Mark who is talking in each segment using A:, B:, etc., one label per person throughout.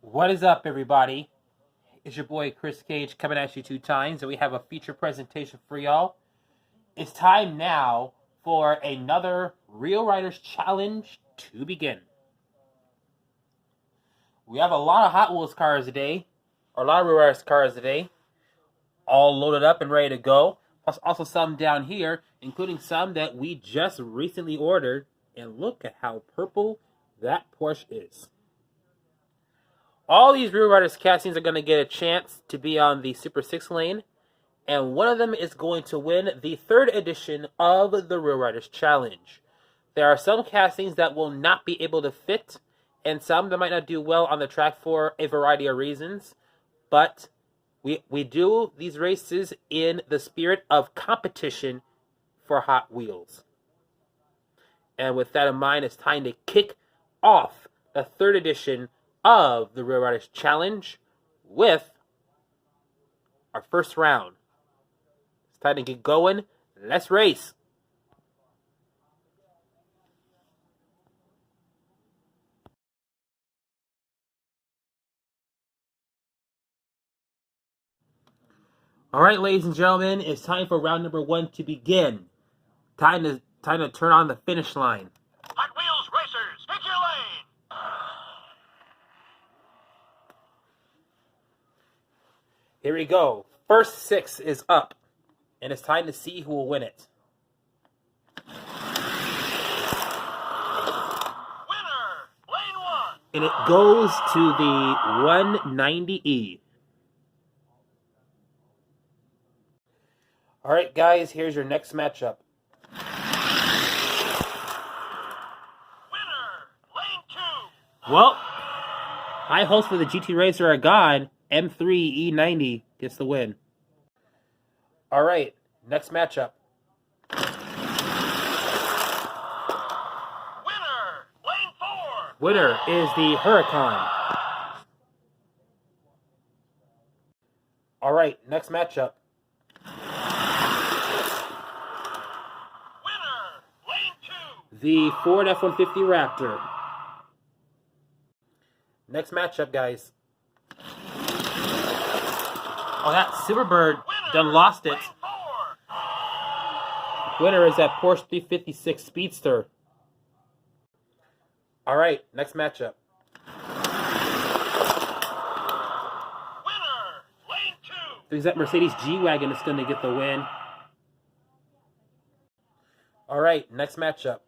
A: What is up, everybody? It's your boy Chris Cage coming at you 2 times, and we have a feature presentation for y'all. It's time now for another Real Riders Challenge to begin. We have a lot of Hot Wheels cars today, or a lot of Real Riders cars today, all loaded up and ready to go. Plus also some down here, including some that we just recently ordered, and look at how purple that Porsche is. All these Real Riders castings are going to get a chance to be on the Super 6 lane, and one of them is going to win the 3rd edition of the Real Riders Challenge. There are some castings that will not be able to fit, and some that might not do well on the track for a variety of reasons, but we do these races in the spirit of competition for Hot Wheels. And with that in mind, it's time to kick off the 3rd edition of the Real Riders Challenge with our first round. It's time to get going. Let's race. All right, ladies and gentlemen, it's time for round number 1 to begin. Time to turn on the finish line.
B: Hot Wheels racers, pick your lane.
A: Here we go. First 6 is up, and it's time to see who will win it.
B: Winner, lane 1.
A: And it goes to the 190E. All right, guys, here's your next matchup.
B: Winner, lane 2.
A: Well, high hopes for the GT Racer are gone. M3E90 gets the win. All right, next matchup.
B: Winner, lane 4.
A: Winner is the Huracan. All right, next matchup.
B: Winner, lane 2.
A: The Ford F-150 Raptor. Next matchup, guys. Oh, that Silverbird done lost it.
B: Lane 4.
A: Winner is that Porsche 356 Speedster. All right, next matchup.
B: Winner, lane 2.
A: There's that Mercedes G-Wagon that's going to get the win. All right, next matchup.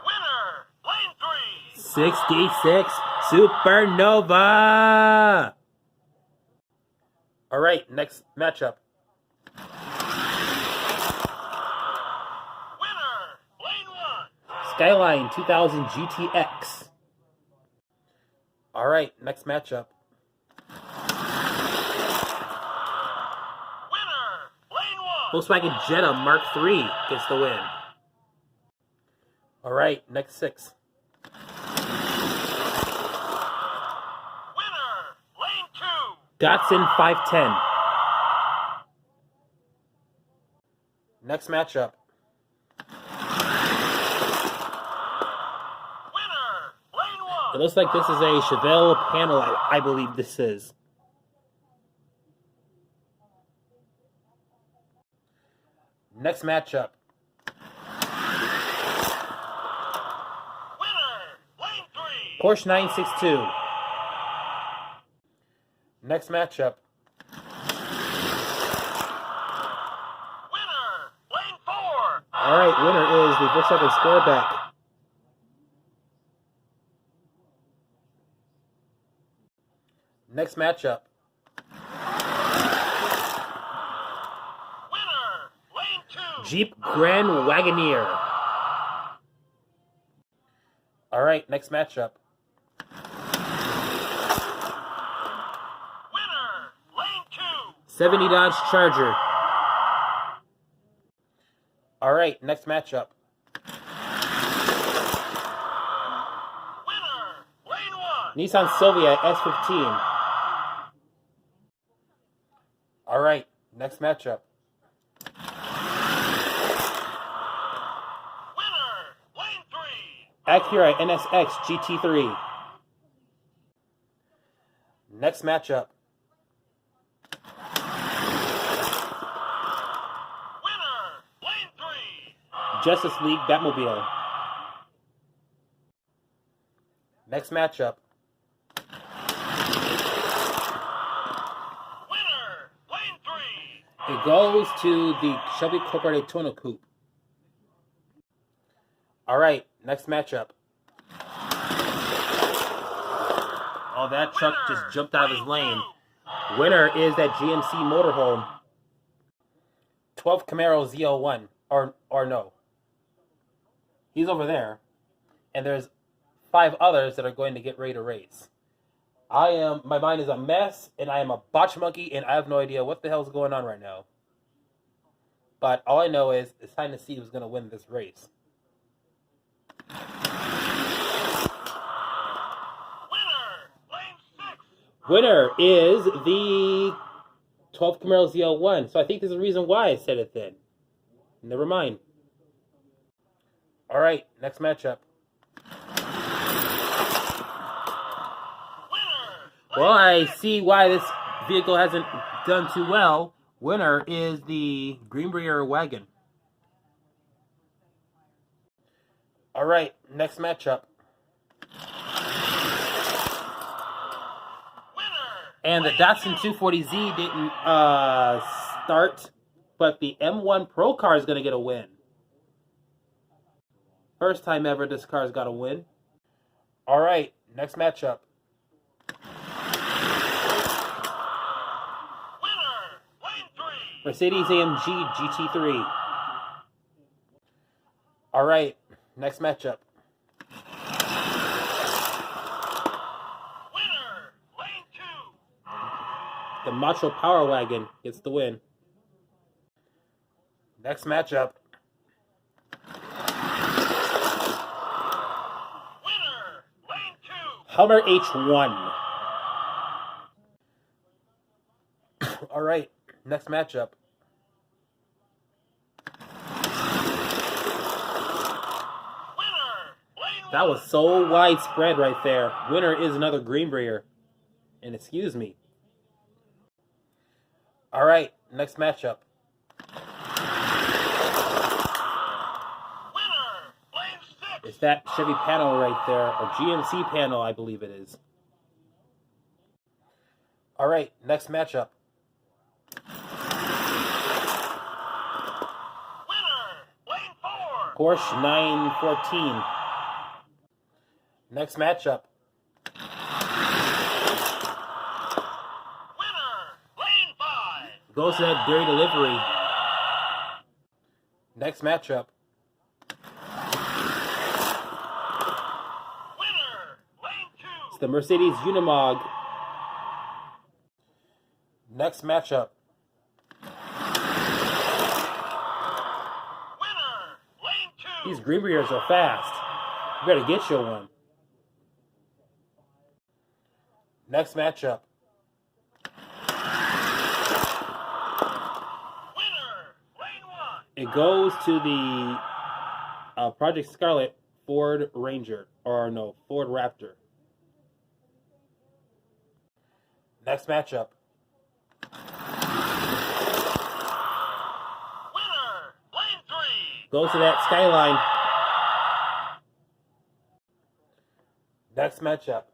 B: Winner, lane 3.
A: 66 Supernova. All right, next matchup.
B: Winner, lane 1.
A: Skyline 2000 GTX. All right, next matchup.
B: Winner, lane 1.
A: Volkswagen Jetta Mark III gets the win. All right, next 6.
B: Winner, lane 2.
A: Datsun 510. Next matchup.
B: Winner, lane 1.
A: It looks like this is a Chevelle panel, I believe this is. Next matchup.
B: Winner, lane 3.
A: Porsche 962. Next matchup.
B: Winner, lane 4.
A: All right, winner is the Volkswagen Sportback. Next matchup.
B: Winner, lane 2.
A: Jeep Grand Wagoneer. All right, next matchup.
B: Winner, lane 2.
A: 70 Dodge Charger. All right, next matchup.
B: Winner, lane 1.
A: Nissan Silvia S15. All right, next matchup.
B: Winner, lane 3.
A: Acura NSX GT3. Next matchup.
B: Winner, lane 3.
A: Justice League Batmobile. Next matchup.
B: Winner, lane 3.
A: It goes to the Chevy Cobra Daytona Coupe. All right, next matchup. Oh, that truck just jumped out of his lane. Winner is that GMC motorhome. 12 Camaro Z01. Or no. He's over there. And there's 5 others that are going to get ready to race. My mind is a mess, and I am a botch monkey, and I have no idea what the hell is going on right now. But all I know is it's time to see who's going to win this race. Winner is the 12 Camaro ZL1. So I think there's a reason why I said it then. Never mind. All right, next matchup. Well, I see why this vehicle hasn't done too well. Winner is the Greenbrier wagon. All right, next matchup. And the Datsun 240Z didn't start, but the M1 Pro car is going to get a win. First time ever this car's got a win. All right, next matchup.
B: Winner, lane 3.
A: Mercedes-AMG GT3. All right, next matchup. The Macho Power Wagon gets the win. Next matchup.
B: Winner, lane 2.
A: Hummer H1. All right, next matchup.
B: Winner, lane 1.
A: That was so widespread right there. Winner is another Greenbrier. And excuse me. All right, next matchup.
B: Winner, lane 6.
A: It's that Chevy panel right there, or GMC panel, I believe it is. All right, next matchup.
B: Winner, lane 4.
A: Porsche 914. Next matchup. Goes to that Dairy Delivery. Next matchup.
B: Winner, lane 2.
A: It's the Mercedes Unimog. Next matchup.
B: Winner, lane 2.
A: These Greenbriers are fast. You better get you one. Next matchup. It goes to the Project Scarlet Ford Ranger. Or no, Ford Raptor. Next matchup.
B: Winner, lane 3.
A: Goes to that Skyline. Next matchup.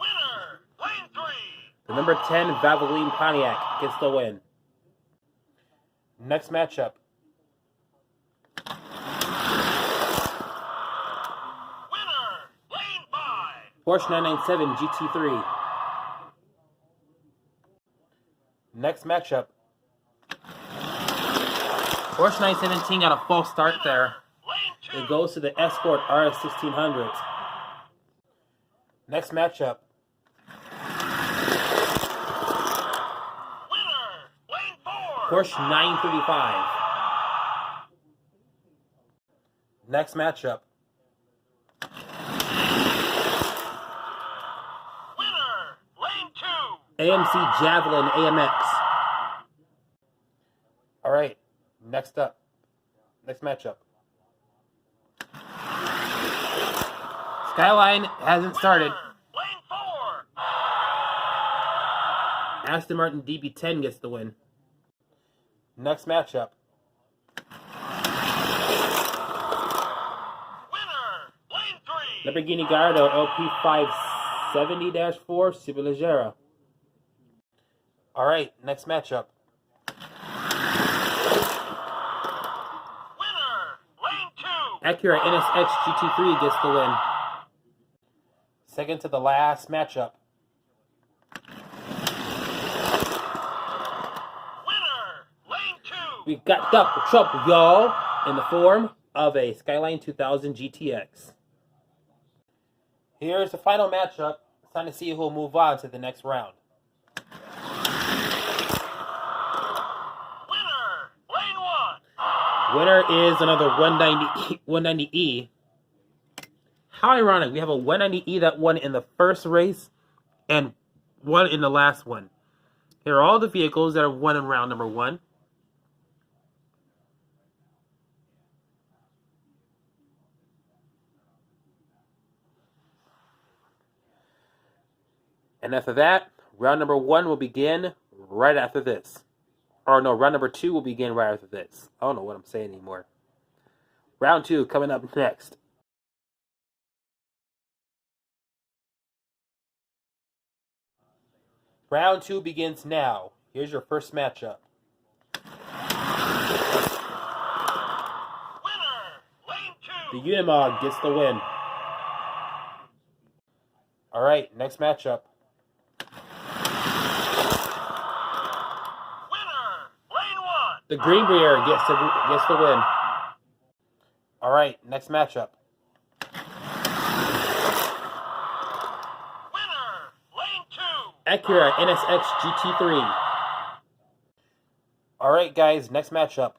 B: Winner, lane 3.
A: The number 10 Valvoline Pontiac gets the win. Next matchup.
B: Winner, lane 5.
A: Porsche 997 GT3. Next matchup. Porsche 917 got a false start there.
B: Lane 2.
A: It goes to the Escort RS 1600. Next matchup.
B: Winner, lane 4.
A: Porsche 935. Next matchup.
B: Winner, lane 2.
A: AMC Javelin AMX. All right, next up. next matchup. Skyline hasn't started.
B: Lane 4.
A: Aston Martin DB10 gets the win. Next matchup.
B: Winner. Lane 3.
A: Lamborghini Gallardo LP570-4 Superleggera. Alright, next matchup.
B: Winner. Lane 2.
A: Acura NSX GT3 gets the win. Second to the last matchup.
B: Winner. Lane 2.
A: We got double trouble, y'all, in the form of a Skyline 2000 GTX. Here's the final matchup. It's time to see who will move on to the next round.
B: Winner. Lane 1.
A: Winner is another 190E. How ironic. We have a 190E that won in the first race and won in the last one. Here are all the vehicles that have won in round number 1. And after that, round number 1 will begin right after this. Or no, round number 2 will begin right after this. I don't know what I'm saying anymore. Round 2 coming up next. Round 2 begins now. Here's your first matchup.
B: Winner. Lane 2.
A: The Unimog gets the win. Alright, next matchup.
B: Winner. Lane 1.
A: The Greenbrier gets the win. Alright, next matchup.
B: Winner. Lane 2.
A: Acura NSX GT3. Alright guys, next matchup.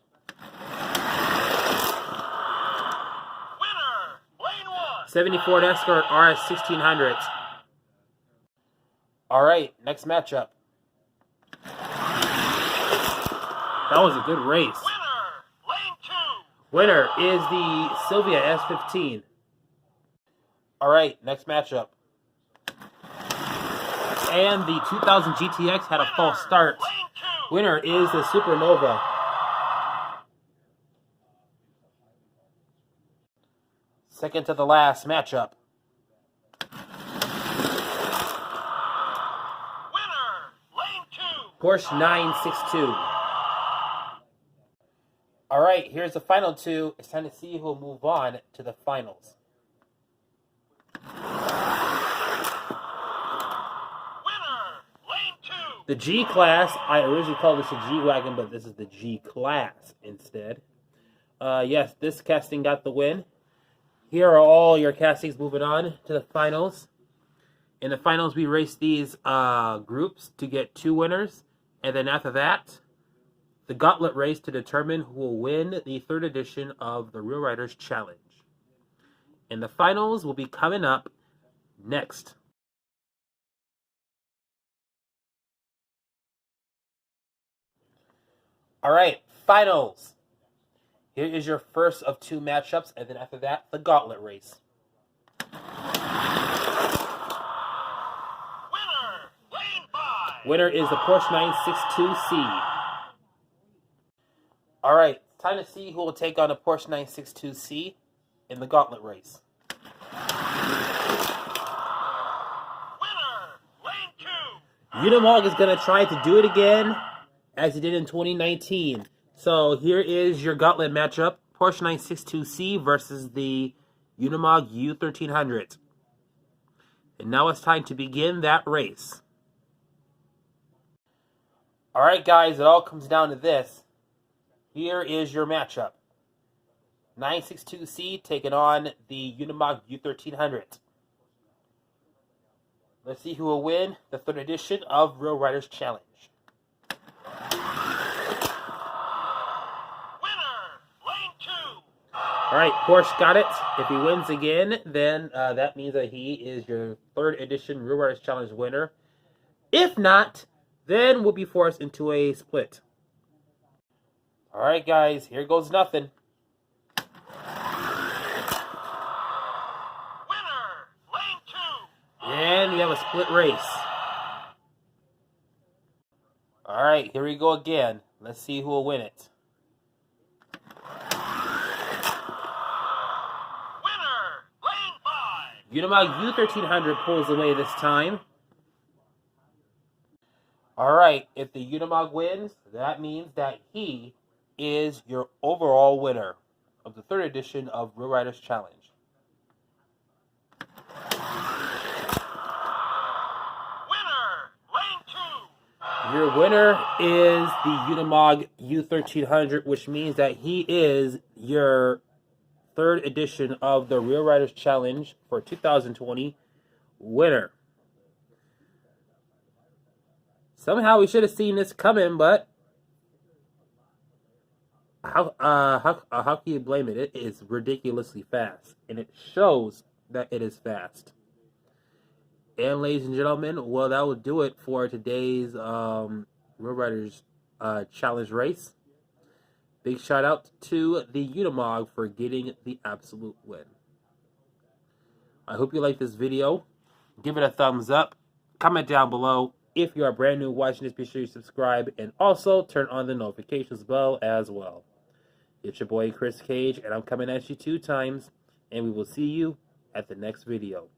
B: Winner. Lane 1.
A: 74 Escort RS 1600. Alright, next matchup. That was a good race.
B: Winner. Lane 2.
A: Winner is the Silvia S15. Alright, next matchup. And the 2000 GTX had a false start.
B: Lane 2.
A: Winner is the Supernova. Second to the last matchup.
B: Winner. Lane 2.
A: Porsche 962. Alright, here's the final two. It's time to see who will move on to the finals.
B: Winner. Lane 2.
A: The G-Class, I originally called this a G-Wagon, but this is the G-Class instead. Yes, this casting got the win. Here are all your castings moving on to the finals. In the finals, we race these groups to get 2 winners. And then after that, the gauntlet race to determine who will win the 3rd edition of the Real Riders Challenge. And the finals will be coming up next. Alright, finals. Here is your first of 2 matchups, and then after that, the gauntlet race.
B: Winner. Lane 5.
A: Winner is the Porsche 962C. Alright, time to see who will take on the Porsche 962C in the gauntlet race.
B: Winner. Lane 2.
A: Unimog is going to try to do it again as he did in 2019. So here is your gauntlet matchup. Porsche 962C versus the Unimog U1300. And now it's time to begin that race. Alright guys, it all comes down to this. Here is your matchup. 962C taking on the Unimog U1300. Let's see who will win the 3rd edition of Real Riders Challenge.
B: Winner. Lane 2.
A: Alright, Porsche got it. If he wins again, then that means that he is your 3rd edition Real Riders Challenge winner. If not, then we'll be forced into a split. Alright guys, here goes nothing. And we have a split race. All right, here we go again. Let's see who will win it.
B: Winner, lane 5.
A: Unimog U1300 pulls away this time. All right, if the Unimog wins, that means that he is your overall winner of the 3rd edition of Real Riders Challenge. Your winner is the Unimog U1300, which means that he is your 3rd edition of the Real Riders Challenge for 2020 winner. Somehow we should have seen this coming, but how can you blame it? It is ridiculously fast, and it shows that it is fast. And ladies and gentlemen, well, that will do it for today's Real Riders Challenge race. Big shout out to the Unimog for getting the absolute win. I hope you like this video. Give it a thumbs up. Comment down below. If you are brand new watching this, be sure you subscribe and also turn on the notifications bell as well. It's your boy Chris Cage, and I'm coming at you 2 times, and we will see you at the next video.